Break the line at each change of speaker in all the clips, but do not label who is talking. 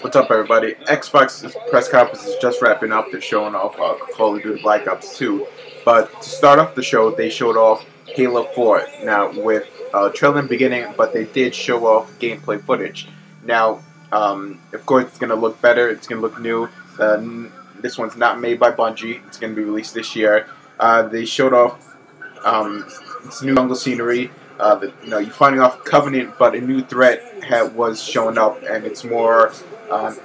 What's up, everybody? Xbox's press conference is just wrapping up. They're showing off Call of Duty Black Ops 2. But to start off the show, they showed off Halo 4. Now, with a trailer in the beginning, but they did show off gameplay footage. Now, of course, it's going to look better. It's going to look new. This one's not made by Bungie. It's going to be released this year. They showed off this new jungle scenery. You're fighting off Covenant, but a new threat was showing up, and it's more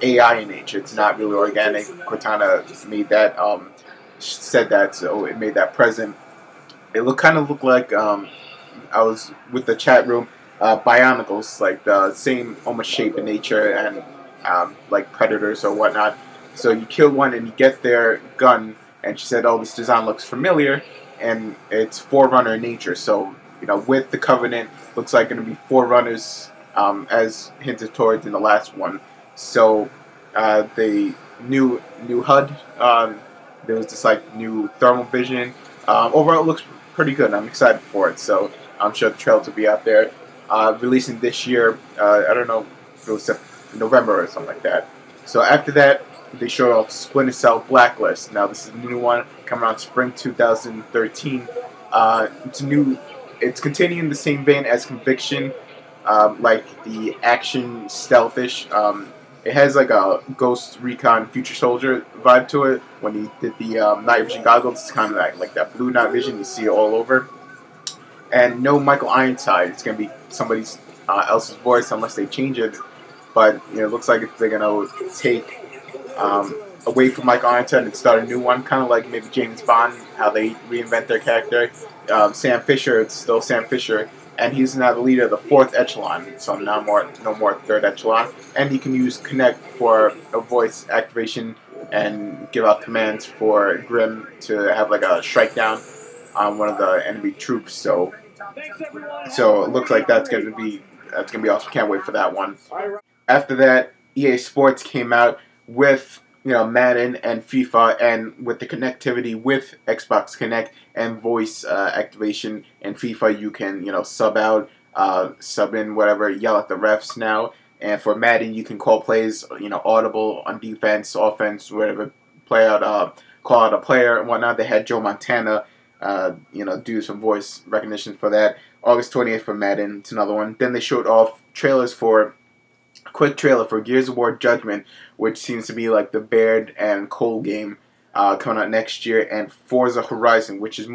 AI in nature. It's not really organic. Cortana made that, said that, so it made that present. It kind of looked like I was with the chat room, Bionicles, like the same almost shape in nature, and like predators or whatnot. So you kill one and you get their gun, and she said, "Oh, this design looks familiar," and it's Forerunner in nature. So with the Covenant, looks like going to be Forerunners, as hinted towards in the last one. So the new HUD, there was this like new thermal vision. Overall, it looks pretty good. I'm excited for it. So I'm sure the trailers will be out there. Releasing this year. I don't know if it was November or something like that. So after that, they showed off Splinter Cell Blacklist. Now this is a new one coming out spring 2013. It's new. It's continuing the same vein as Conviction, like the action stealthish. It has like a Ghost Recon Future Soldier vibe to it. When he did the night vision goggles, it's kind of like that blue night vision. You see it all over. And no Michael Ironside. It's gonna be somebody else's voice unless they change it. But it looks like they're gonna take away from Michael Ironside and start a new one, kind of like maybe James Bond, how they reinvent their character. Sam Fisher, it's still Sam Fisher, and he's now the leader of the 4th echelon, so no more 3rd echelon. And you can use Connect for a voice activation and give out commands for Grim to have like a strike down on one of the enemy troops. So it looks like that's gonna be awesome. Can't wait for that one. After that, EA Sports came out with Madden and FIFA, and with the connectivity with Xbox Connect and voice activation. In FIFA, you can sub out, sub in, whatever, yell at the refs now. And for Madden, you can call plays audible on defense, offense, whatever, play out, call out a player and whatnot. They had Joe Montana, do some voice recognition for that. August 28th for Madden, it's another one. Then they showed off trailers for. Quick trailer for Gears of War Judgment, which seems to be like the Baird and Cole game coming out next year, and Forza Horizon, which is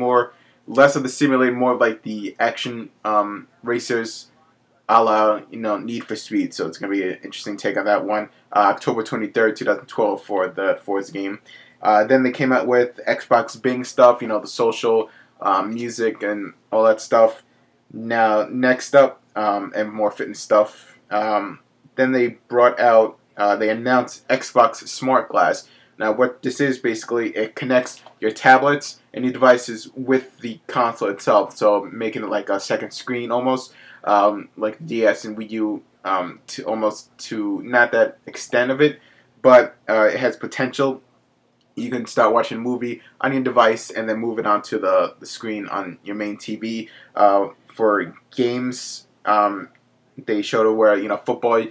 less of the simulator, more of like the action racers, a la Need for Speed. So it's gonna be an interesting take on that one. October 23rd, 2012 for the Forza game. Then they came out with Xbox Bing stuff, the social music and all that stuff. Now next up, and more fitness stuff. Then they brought out, they announced Xbox Smartglass. Now what this is, basically, it connects your tablets and your devices with the console itself, so making it like a second screen almost, like DS and Wii U, to not that extent of it, but it has potential. You can start watching a movie on your device and then move it onto the screen on your main TV. For games, they showed it where, football,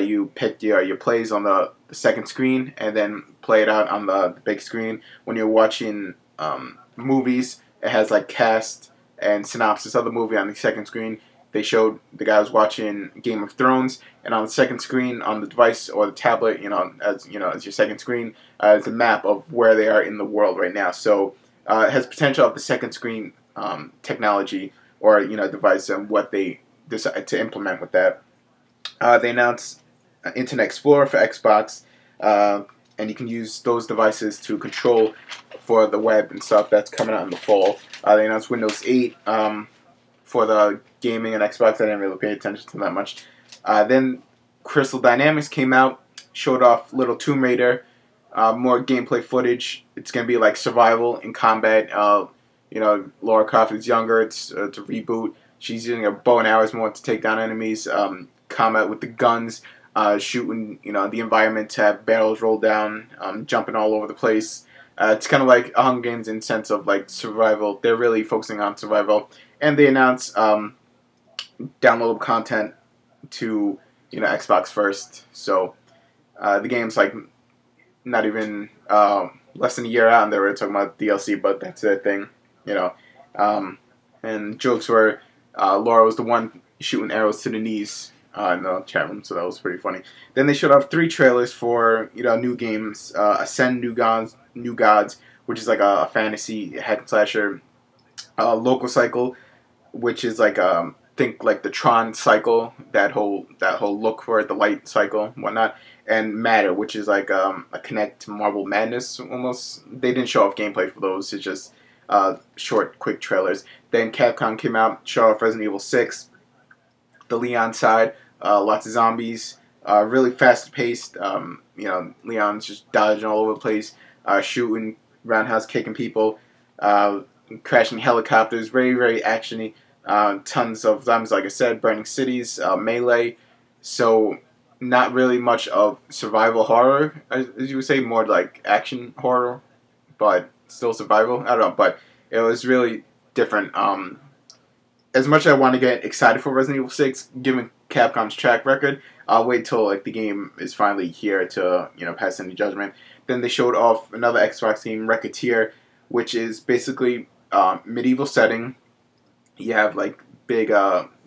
you pick your plays on the second screen and then play it out on the big screen. When you're watching movies, it has like cast and synopsis of the movie on the second screen. They showed the guy was watching Game of Thrones, and on the second screen on the device or the tablet, as your second screen, is a map of where they are in the world right now. So it has potential of the second screen technology or device and what they decide to implement with that. They announced Internet Explorer for Xbox, and you can use those devices to control for the web and stuff. That's coming out in the fall. They announced Windows 8 for the gaming and Xbox. I didn't really pay attention to that much. Then Crystal Dynamics came out, showed off Little Tomb Raider, more gameplay footage. It's going to be like survival in combat. Lara Croft is younger. It's a reboot. She's using a bow and arrows more to take down enemies. Combat with the guns, shooting, the environment to have barrels roll down, jumping all over the place. It's kind of like Hunger Games in sense of like survival. They're really focusing on survival, and they announced downloadable content to Xbox first. So The game's like not even less than a year out, and they were talking about DLC, but that's their thing, you know. And jokes were Laura was the one shooting arrows to the knees in the chat room, so that was pretty funny. Then they showed off 3 trailers for new games: Ascend, New Gods, which is like a fantasy hack and slasher. Local Cycle, which is like think like the Tron cycle, that whole look for it, the light cycle, and whatnot, and Matter, which is like a connect to Marvel Madness almost. They didn't show off gameplay for those; it's just short, quick trailers. Then Capcom came out, showed off Resident Evil 6, the Leon side, lots of zombies, really fast paced. Leon's just dodging all over the place, shooting, roundhouse kicking people, crashing helicopters, very, very actiony. Tons of zombies, like I said, burning cities, melee. So not really much of survival horror, as you would say, more like action horror, but still survival. I don't know, but it was really different. As much as I want to get excited for Resident Evil 6, given Capcom's track record, I'll wait till like the game is finally here to pass any judgment. Then they showed off another Xbox game, Racketeer, which is basically medieval setting. You have like big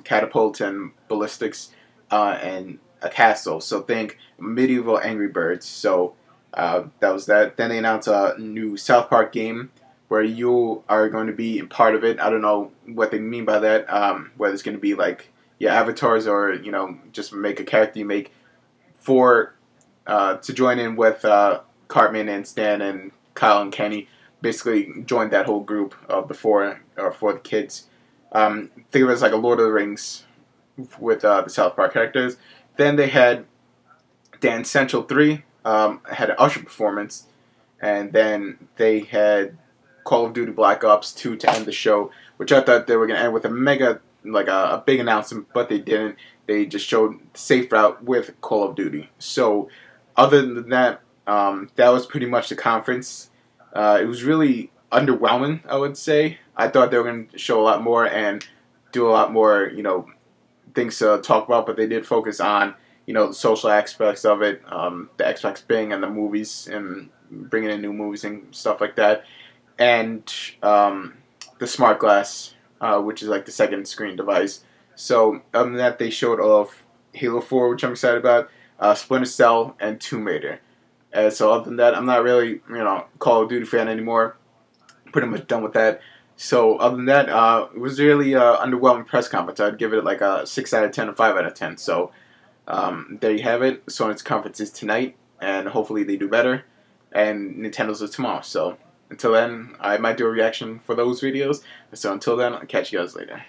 catapults and ballistics and a castle. So think medieval Angry Birds. So that was that. Then they announced a new South Park game where you are going to be part of it. I don't know what they mean by that. Whether it's going to be like your avatars or just make a character you make for to join in with Cartman and Stan and Kyle and Kenny. Basically, join that whole group for the kids. Think of it as like a Lord of the Rings with the South Park characters. Then they had Dance Central 3 had an Usher performance, and then they had Call of Duty Black Ops 2 to end the show, which I thought they were going to end with a mega, like a big announcement, but they didn't. They just showed Safe Route with Call of Duty. So other than that, that was pretty much the conference. It was really underwhelming, I would say. I thought they were going to show a lot more and do a lot more, things to talk about, but they did focus on, the social aspects of it, the Xbox Bing and the movies and bringing in new movies and stuff like that. And the Smartglass, which is like the second screen device. So other than that, they showed off Halo 4, which I'm excited about, Splinter Cell, and Tomb Raider. So other than that, I'm not really, Call of Duty fan anymore. Pretty much done with that. So other than that, it was really underwhelming press conference. I'd give it like a 6 out of 10 or 5 out of 10. So there you have it. Sony's conference is tonight, and hopefully they do better. And Nintendo's is tomorrow. So until then, I might do a reaction for those videos. So until then, I'll catch you guys later.